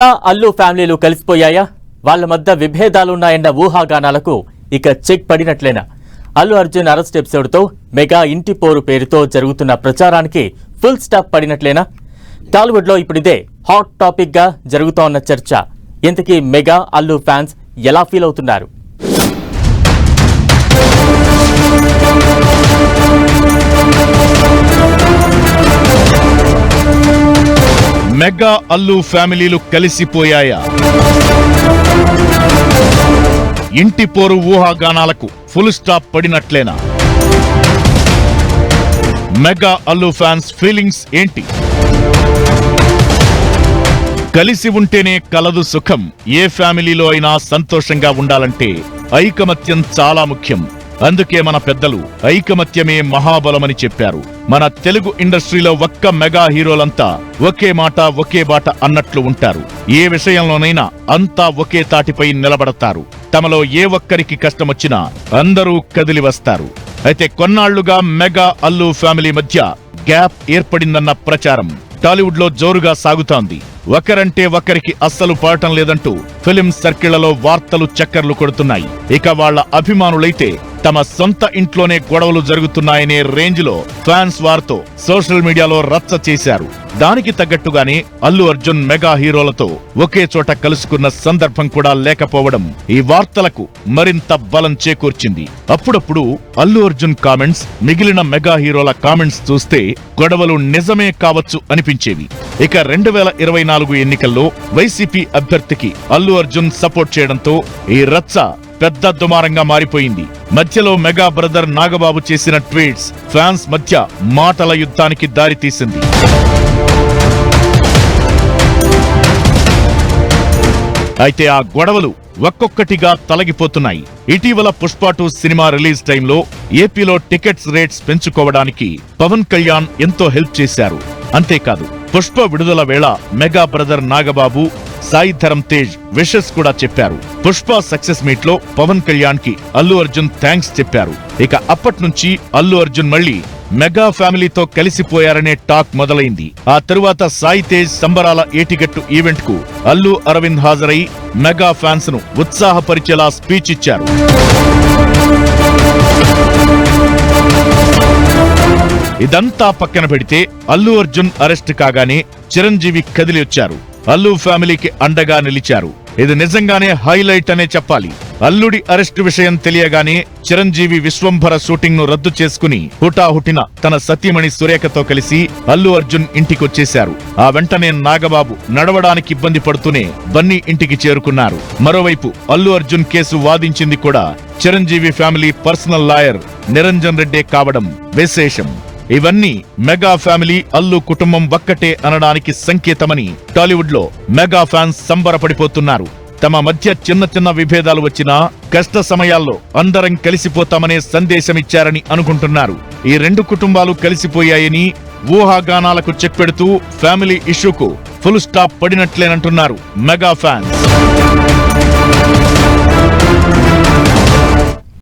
అల్లు ఫ్యామిలీలు కలిసిపోయాయా? వాళ్ళ మధ్య విభేదాలున్నాయన్న ఊహాగానాలకు ఇక చెక్ పడినట్లేనా? అల్లు అర్జున్ అరెస్ట్ ఎపిసోడ్తో మెగా ఇంటి పోరు పేరుతో జరుగుతున్న ప్రచారానికి ఫుల్ స్టాప్ పడినట్లేనా? టాలీవుడ్లో ఇప్పుడిదే హాట్ టాపిక్ గా జరుగుతోన్న చర్చ. ఇంతకీ మెగా అల్లు ఫ్యాన్స్ ఎలా ఫీల్ అవుతున్నారు? మెగా అల్లు ఫ్యామిలీలు కలిసిపోయాయా? ఇంటి పోరు ఊహాగానాలకు ఫుల్ స్టాప్ పడినట్లేనా? మెగా అల్లు ఫ్యాన్స్ ఫీలింగ్స్ ఏంటి? కలిసి ఉంటేనే కలదు సుఖం. ఏ ఫ్యామిలీలో అయినా సంతోషంగా ఉండాలంటే ఐకమత్యం చాలా ముఖ్యం. అందుకే మన పెద్దలు ఐకమత్యమే మహాబలమని చెప్పారు. మన తెలుగు ఇండస్ట్రీలో ఒక్క మెగా హీరోలంతా ఒకే మాట ఒకే బాట అన్నట్లు ఉంటారు. ఏ విషయంలోనైనా అంతా ఒకే తాటిపై నిలబడతారు. తమలో ఏ ఒక్కరికి కష్టమొచ్చినా అందరూ కదిలి వస్తారు. అయితే కొన్నాళ్లుగా మెగా అల్లు ఫ్యామిలీ మధ్య గ్యాప్ ఏర్పడిందన్న ప్రచారం టాలీవుడ్ లో జోరుగా సాగుతోంది. ఒకరంటే ఒకరికి అస్సలు పడటం లేదంటూ ఫిలిం సర్కిళ్లలో వార్తలు చక్కర్లు కొడుతున్నాయి. ఇక వాళ్ల అభిమానులైతే తమ సొంత ఇంట్లోనే గొడవలు జరుగుతున్నాయనే రేంజ్ లో ఫ్యాన్స్ వారితో సోషల్ మీడియాలో రచ్చ చేశారు. దానికి తగ్గట్టుగానే అల్లు అర్జున్ మెగా హీరోలతో ఒకే చోట కలుసుకున్న సందర్భం కూడా లేకపోవడం ఈ వార్తలకు మరింత బలం చేకూర్చింది. అప్పుడప్పుడు అల్లు అర్జున్ కామెంట్స్, మిగిలిన మెగా హీరోల కామెంట్స్ చూస్తే గొడవలు నిజమే కావచ్చు అనిపించేవి. ఇక 2024 ఎన్నికల్లో వైసీపీ అభ్యర్థికి అల్లు అర్జున్ సపోర్ట్ చేయడంతో ఈ రచ్చ పెద్ద దుమారంగా మారిపోయింది. మధ్యలో మెగా బ్రదర్ నాగబాబు చేసిన ట్వీట్స్ ఫ్యాన్స్ మధ్య మాటల యుద్ధానికి దారితీసింది. అయితే ఆ గొడవలు ఒక్కొక్కటిగా తొలగిపోతున్నాయి. ఇటీవల పుష్ప 2 సినిమా రిలీజ్ టైంలో ఏపీలో టికెట్స్ రేట్స్ పెంచుకోవడానికి పవన్ కళ్యాణ్ ఎంతో హెల్ప్ చేశారు. అంతేకాదు పుష్ప విడుదల వేళ mega brother Nagababu, Sai Dharam Tej wishes కూడా చెప్పారు. పుష్ప సక్సెస్ మీట్ లో పవన్ కళ్యాణ్ కి అల్లు అర్జున్ థ్యాంక్స్ చెప్పారు. ఇక అప్పట్నుంచి అల్లు అర్జున్ మళ్లీ మెగా ఫ్యామిలీతో కలిసిపోయారనే టాక్ మొదలైంది. ఆ తరువాత సాయి తేజ్ సంబరాల ఏటిగట్టు ఈవెంట్ కు అల్లు అరవింద్ హాజరై మెగా ఫ్యాన్స్ ను ఉత్సాహపరిచేలా స్పీచ్ ఇచ్చారు. ఇదంతా పక్కన పెడితే అల్లు అర్జున్ అరెస్ట్ కాగానే చిరంజీవి కదిలి వచ్చారు. అల్లు ఫ్యామిలీకి అండగా నిలిచారు. ఇది నిజంగానే హైలైట్ అనే చెప్పాలి. అల్లుడి అరెస్ట్ విషయం తెలియగానే చిరంజీవి విశ్వంభర షూటింగ్ ను రద్దు చేసుకుని హుటాహుటిన తన సతీమణి సురేఖతో కలిసి అల్లు అర్జున్ ఇంటికొచ్చేశారు. ఆ వెంటనే నాగబాబు నడవడానికి ఇబ్బంది పడుతూనే బన్నీ ఇంటికి చేరుకున్నారు. మరోవైపు అల్లు అర్జున్ కేసు వాదించింది కూడా Chiranjeevi family personal lawyer Niranjan రెడ్డే కావడం విశేషం. ఇవన్నీ మెగా ఫ్యామిలీ అల్లు కుటుంబం ఒక్కటే అనడానికి సంకేతమని టాలీవుడ్ లో మెగా ఫ్యాన్స్ సంబరపడిపోతున్నారు. తమ మధ్య చిన్న చిన్న విభేదాలు వచ్చినా కష్ట సమయాల్లో అందరం కలిసిపోతామనే సందేశమిచ్చారని అనుకుంటున్నారు. ఈ రెండు కుటుంబాలు కలిసిపోయాయని ఊహాగానాలకు చెక్ పెడుతూ ఫ్యామిలీ ఇష్యూకు ఫుల్ స్టాప్ పడినట్లేనంటున్నారు మెగా ఫ్యాన్స్.